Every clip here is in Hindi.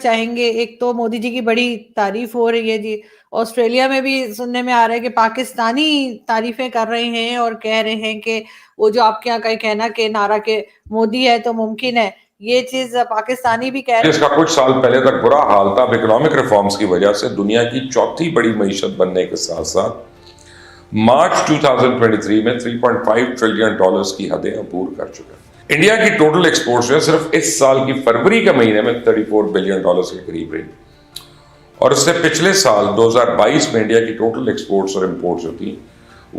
चाहेंगे। एक तो मोदी जी की बड़ी तारीफ हो रही है जी, ऑस्ट्रेलिया में भी सुनने में आ रहा है कि पाकिस्तानी तारीफें कर रहे हैं और कह रहे हैं कि वो जो आपके यहाँ का कहना कि नारा के मोदी है तो मुमकिन है, ये चीज पाकिस्तानी भी कह रहे हैं। जिसका कुछ साल पहले तक बुरा हाल था, अब इकोनॉमिक रिफॉर्म्स की वजह से दुनिया की चौथी बड़ी मईशत बनने के साथ साथ मार्च 2023 में 3.5 ट्रिलियन डॉलर्स की हदें अबूर कर चुका है। इंडिया की टोटल एक्सपोर्ट्स जो है सिर्फ इस साल की फरवरी के महीने में 34 बिलियन डॉलर्स के करीब रही, और इससे पिछले साल 2022 में इंडिया की टोटल एक्सपोर्ट्स और इंपोर्ट्स जो थी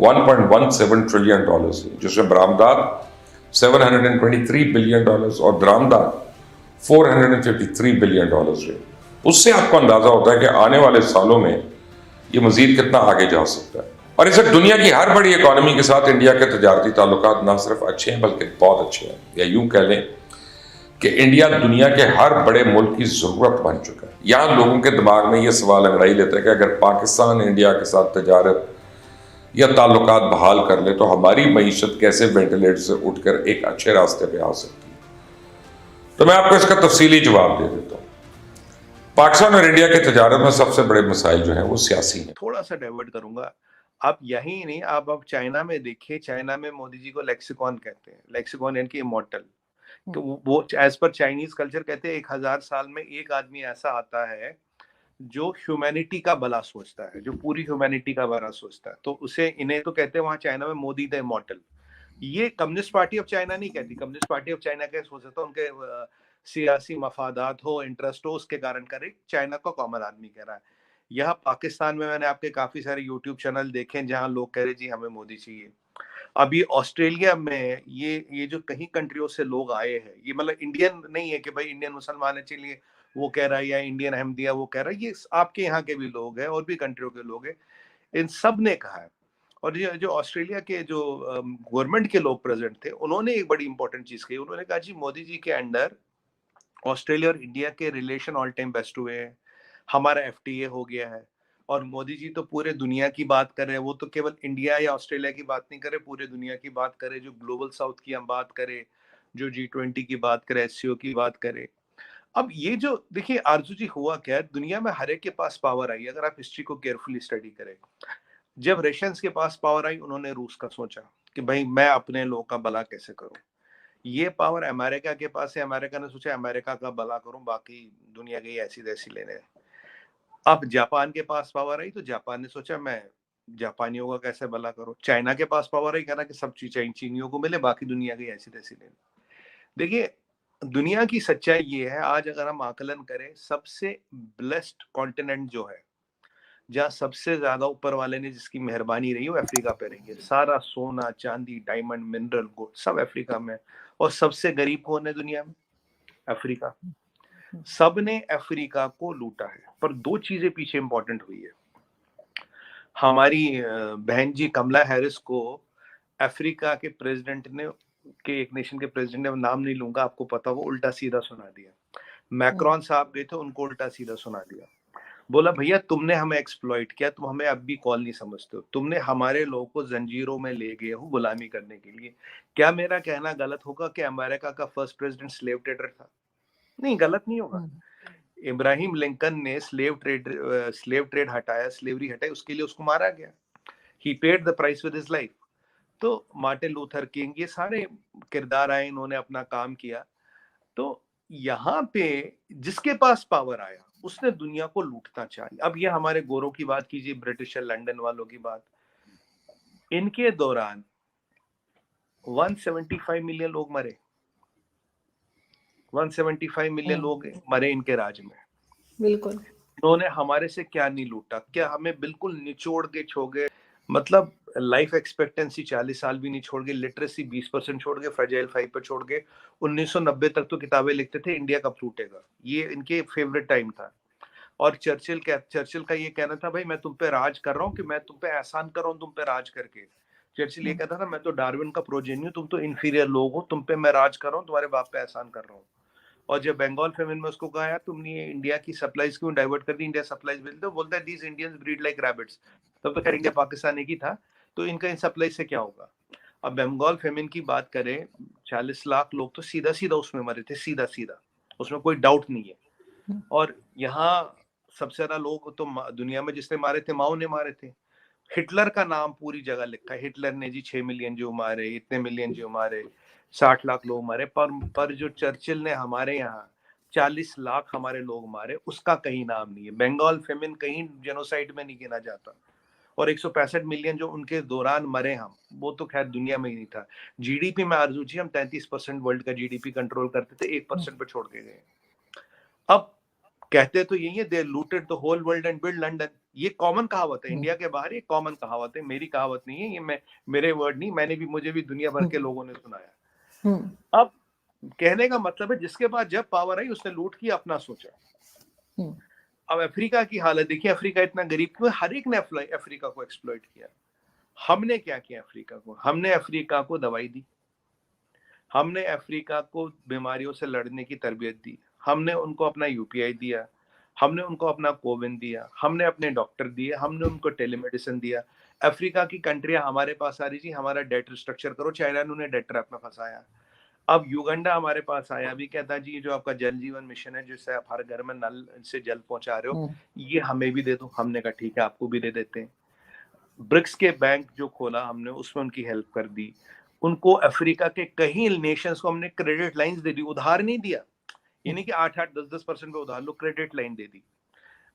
1.17 ट्रिलियन डॉलर्स थी, जिसमें बरामदात 723 बिलियन डॉलर्स और दरामदात 453 बिलियन डॉलर्स रहे। उससे आपको अंदाजा होता है कि आने वाले सालों में ये मजीद कितना आगे जा सकता है। और इसे दुनिया की हर बड़ी इकोनॉमी के साथ इंडिया के तजारती ताल्लुकात न सिर्फ अच्छे हैं बल्कि बहुत अच्छे हैं, या यूं कह लें कि इंडिया दुनिया के हर बड़े मुल्क की जरूरत बन चुका है। यहां लोगों के दिमाग में यह सवाल अंगड़ाई लेता है कि अगर पाकिस्तान इंडिया के साथ तजारत या ताल्लुकात बहाल कर ले तो हमारी मईशत कैसे वेंटिलेटर से उठकर एक अच्छे रास्ते पे आ सकती है। तो मैं आपको इसका तफसीली जवाब दे देता हूँ। पाकिस्तान और इंडिया के तजारत में सबसे बड़े मसाइल जो हैं वो सियासी हैं। थोड़ा सा डाइवर्ट करूंगा, आप यही नहीं, आप अब चाइना में देखिए, चाइना में मोदी जी को लेक्सिकॉन कहते हैं, लेक्सिकॉन यानी कि इमॉर्टल। तो वो एज पर चाइनीज कल्चर कहते हैं 1000 साल में एक आदमी ऐसा आता है जो ह्यूमैनिटी का भला सोचता है, जो पूरी ह्यूमैनिटी का भला सोचता है, तो उसे, इन्हें तो कहते हैं वहां चाइना में मोदी द इमॉर्टल। ये कम्युनिस्ट पार्टी ऑफ चाइना नहीं कहती। कम्युनिस्ट पार्टी ऑफ चाइना क्या सोचता है, उनके सियासी मफादात हो, इंटरेस्ट हो, उसके कारण करे, चाइना का कॉमन आदमी कह रहा है। यहाँ पाकिस्तान में मैंने आपके काफी सारे यूट्यूब चैनल देखे हैं जहां लोग कह रहे जी हमें मोदी चाहिए। अभी ऑस्ट्रेलिया में ये जो कहीं कंट्रियों से लोग आए हैं, ये मतलब इंडियन नहीं है कि भाई इंडियन मुसलमान है चलिए वो कह रहा है, या इंडियन अहमदिया वो कह रहा है, ये आपके यहाँ के भी लोग हैं और भी कंट्रियों के लोग हैं, इन सब ने कहा है। और ये जो ऑस्ट्रेलिया के जो गवर्नमेंट के लोग प्रेजेंट थे, उन्होंने एक बड़ी इंपॉर्टेंट चीज कही। उन्होंने कहा जी मोदी जी के अंडर ऑस्ट्रेलिया और इंडिया के रिलेशन ऑल टाइम बेस्ट हुए हैं, हमारा एफटीए हो गया है, और मोदी जी तो पूरे दुनिया की बात कर रहे हैं। वो तो केवल इंडिया या ऑस्ट्रेलिया की बात नहीं करे, पूरे दुनिया की बात करे, जो ग्लोबल साउथ की हम बात करें, जो G20 की बात करें, एससीओ की बात करें। अब ये जो देखिए आरजू जी, हुआ क्या है, दुनिया में हर एक के पास पावर आई। अगर आप हिस्ट्री को केयरफुली स्टडी करें, जब रशियंस के पास पावर आई, उन्होंने रूस का सोचा कि भाई मैं अपने लोग का भला कैसे करूं। ये पावर अमेरिका के पास है, अमेरिका ने सोचा अमेरिका का भला करूं, बाकी दुनिया की ऐसी तैसी लेने। अब जापान के पास पावर आई तो जापान ने सोचा मैं जापानियों का कैसे भला करूं। चाइना के पास पावर आई, कहना कि सब चीज चीनियों को मिले, बाकी दुनिया की ऐसी तैसी लेने। देखिए दुनिया की सच्चाई ये है, आज अगर हम आकलन करें, सबसे ब्लेस्ड कॉन्टिनेंट जो है, जहाँ सबसे ज्यादा ऊपर वाले ने जिसकी मेहरबानी रही, वो अफ्रीका पे रही है। सारा सोना चांदी डायमंड मिनरल गोल्ड सब अफ्रीका में। और सबसे गरीब कौन है दुनिया में? अफ्रीका। सब ने अफ्रीका को लूटा है। पर दो चीजें पीछे इंपॉर्टेंट हुई है। हमारी बहन जी कमला हैरिस को अफ्रीका के प्रेसिडेंट ने, के एक नेशन के प्रेसिडेंट ने, नाम नहीं लूंगा, आपको पता, वो उल्टा सीधा सुना दिया। मैक्रॉन साहब गए थे, उनको उल्टा सीधा सुना दिया। बोला भैया तुमने हमें एक्सप्लॉइट किया, तुम हमें अब भी कॉल नहीं समझते हो, तुमने हमारे लोगों को जंजीरों में ले गए हो गुलामी करने के लिए। क्या मेरा कहना गलत होगा कि अमेरिका का फर्स्ट प्रेसिडेंट स्लेव ट्रेडर था? नहीं, गलत नहीं होगा। इब्राहिम लिंकन ने स्लेव ट्रेड हटाया, स्लेवरी हटाई, उसके लिए उसको मारा गया। He paid the price with his life. तो मार्टिन लूथर किंग, ये सारे किरदार आए, इन्होंने अपना काम किया। तो यहाँ पे जिसके पास पावर आया उसने दुनिया को लूटना चाहिए। अब ये हमारे गोरों की बात कीजिए, ब्रिटिश या लंदन वालों की बात, इनके दौरान 175 मिलियन लोग मरे। 175 मिलियन लोग मरे इनके राज में। बिल्कुल। इन्होंने हमारे से क्या नहीं लूटा, क्या हमें बिल्कुल निचोड़ के छोड़ गए। मतलब लाइफ एक्सपेक्टेंसी 40 साल भी नहीं छोड़ गए, लिटरेसी 20% छोड़ गए, फ्रेजाइल 5 पर छोड़ गए। 1990 तक तो किताबें लिखते थे इंडिया कब टूटेगा, ये इनके फेवरेट टाइम था। और चर्चिल का ये कहना था, भाई मैं तुम पे राज कर रहा हूँ, कि मैं तुम पे एहसान कर रहा हूँ तुम पे राज करके। चर्चिल ये कहता था, मैं तो डार्विन का प्रोजेनी हूँ, तुम तो इंफीरियर लोग हो, तुम पे मैं राज कर रहा हूँ, तुम्हारे बाप पे एहसान कर रहा हूँ। और जब बंगाल फेमिन में उसको कहा यार तुमने इंडिया की सप्लाईज क्यों डाइवर्ट कर दी, इंडिया सप्लाईज मिलते, बोलता है these Indians breed like rabbits. तब तो खैर इंडिया पाकिस्तान एक ही था, तो इनका इन सप्लाई से क्या होगा। अब बंगाल फेमिन की बात करें, 40 लाख लोग तो सीधा सीधा उसमें मरे थे, सीधा सीधा, उसमें कोई डाउट नहीं है। और यहाँ सबसे ज्यादा लोग तो दुनिया में जिसने मारे थे, माओ ने मारे थे। हिटलर का नाम पूरी जगह लिखा है, हिटलर ने जी 6 मिलियन जो मारे, इतने मिलियन जो मारे, 60 लाख लोग मारे। पर जो चर्चिल ने हमारे यहाँ 40 लाख हमारे लोग मारे, उसका कहीं नाम नहीं है। बंगाल फेमिन कहीं जेनोसाइड में नहीं गिना जाता। और 165 मिलियन जो उनके दौरान मरे हम, वो तो खैर दुनिया में ही नहीं था। जीडीपी में आरजू जी हम 33% वर्ल्ड का जीडीपी कंट्रोल करते थे, 1% पे छोड़ के गए। अब कहते तो यही है, they looted the whole world and build London. ये कॉमन कहावत है, इंडिया के बाहर ये कॉमन कहावत है, मेरी कहावत नहीं है ये, मेरे वर्ड नहीं, मुझे भी दुनिया भर के लोगों ने सुनाया। अब कहने का मतलब है, जिसके पास जब पावर आई उसने लूट किया, अपना सोचा। अब अफ्रीका की हालत देखिए, अफ्रीका इतना गरीब क्यों है? हर एक ने अफ्रीका को एक्सप्लॉइट किया। हमने क्या किया अफ्रीका को? हमने अफ्रीका को दवाई दी, हमने अफ्रीका को बीमारियों से लड़ने की तरबियत दी, हमने उनको अपना यूपीआई दिया, हमने उनको अपना कोविन दिया, हमने अपने डॉक्टर दिए, हमने उनको टेलीमेडिसिन दिया। अफ्रीका की कंट्रियां हमारे पास आ रही थी, हमारा डेट रिस्ट्रक्चर करो, चाइना ने उन्हें डेट ट्रैप में फंसाया। अब युगांडा हमारे पास आया, अभी कहता जी जो आपका जल जीवन मिशन है, जिससे आप हर घर में नल से जल पहुंचा रहे हो, ये हमें भी दे दो। हमने कहा ठीक है, आपको भी दे देते हैं। ब्रिक्स के बैंक जो खोला हमने, उसमें उनकी हेल्प कर दी। उनको अफ्रीका के कई नेशंस को हमने क्रेडिट लाइंस दे दी, उधार नहीं दिया। यानी कि 8-8, 10-10% पे उधार लो, क्रेडिट लाइन दे दी।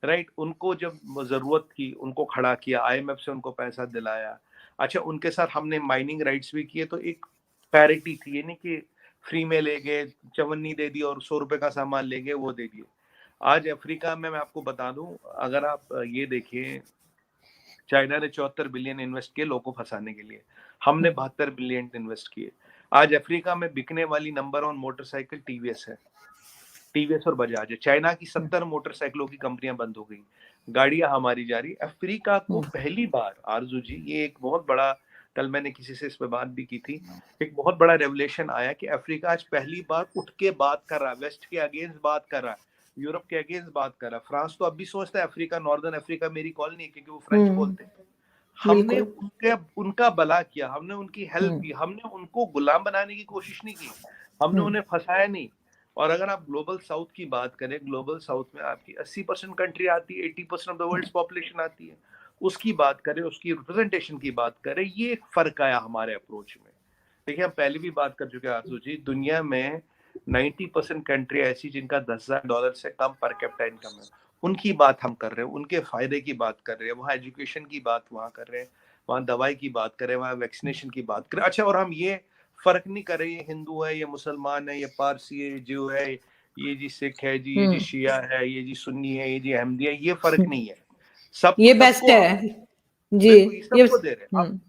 राइट, उनको जब जरूरत थी उनको खड़ा किया, आईएमएफ से उनको पैसा दिलाया। अच्छा, उनके साथ हमने माइनिंग राइट्स भी किए, तो एक पैरिटी थी, यानी कि फ्री में ले गए, चवन्नी दे दी और 100 रुपए का सामान ले गए, वो दे दिए। आज अफ्रीका में मैं आपको बता दूं, अगर आप ये देखिए, चाइना ने 74 बिलियन इन्वेस्ट किए लोगों को फंसाने के लिए, हमने 72 बिलियन इन्वेस्ट किए। आज अफ्रीका में बिकने वाली नंबर 1 मोटरसाइकिल टीवीएस है, टीवीएस और बजाज है। चाइना की 70 मोटरसाइकिलों की कंपनियां बंद हो गई, गाड़ियां हमारी जा रही। अफ्रीका को पहली बार, आरजू जी, ये एक बहुत बड़ा, कल मैंने किसी से इस पे बात भी की थी, एक बहुत बड़ा रेवलेशन आया कि अफ्रीका आज पहली बार उठ के बात कर रहा है, वेस्ट के अगेंस्ट बात कर रहा है, यूरोप के अगेंस्ट बात कर रहा है। फ्रांस तो अब भी सोचता है अफ्रीका, नॉर्दर्न अफ्रीका मेरी कॉलोनी है, क्योंकि वो फ्रेंच बोलते हैं। हमने उनका भला किया, हमने उनकी हेल्प की, हमने उनको गुलाम बनाने की कोशिश नहीं की, हमने उन्हें फंसाया नहीं। और अगर आप ग्लोबल साउथ की बात करें, ग्लोबल साउथ में आपकी 80% कंट्री आती है, 80% ऑफ द वर्ल्ड पॉपुलेशन आती है, उसकी बात करें, उसकी रिप्रेजेंटेशन की बात करें, ये एक फर्क आया हमारे अप्रोच में। देखिए, हम पहले भी बात कर चुके हैं आसू जी, दुनिया में 90% कंट्री ऐसी जिनका $10,000 से कम पर कैपिटा इनकम है, उनकी बात हम कर रहे हैं, उनके फायदे की बात कर रहे हैं, वहाँ एजुकेशन की बात वहाँ कर रहे हैं, वहाँ दवाई की बात कर रहे हैं, वहाँ वैक्सीनेशन की बात कर रहे हैं। अच्छा, और हम ये फर्क नहीं कर रहे, ये हिंदू है, ये मुसलमान है, ये पारसी है, जो है, ये जी सिख है जी, ये जी शिया है, ये जी सुन्नी है, ये जी अहमदी है, ये फर्क नहीं है। सब ये बेस्ट है जी, ये सबको दे रहे हैं।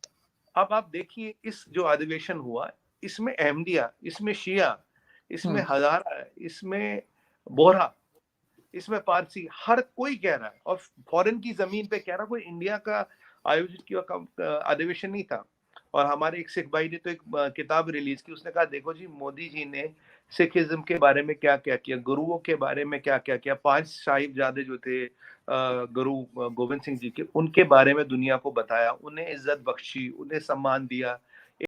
अब आप देखिए, इस जो अधिवेशन हुआ, इसमें अहमदिया, इसमें शिया, इसमें हजारा, इसमें बोहरा, इसमें पारसी, हर कोई कह रहा है। और फॉरेन की जमीन पे कह रहा, कोई इंडिया का आयोजित किया अधिवेशन नहीं था। और हमारे एक सिख भाई ने तो एक किताब रिलीज की, उसने कहा देखो जी, मोदी जी ने सिखिज्म के बारे में क्या क्या किया, गुरुओं के बारे में क्या क्या किया, 5 साहिबजादे जो थे गुरु गोविंद सिंह जी के, उनके बारे में दुनिया को बताया, उन्हें इज्जत बख्शी, उन्हें सम्मान दिया।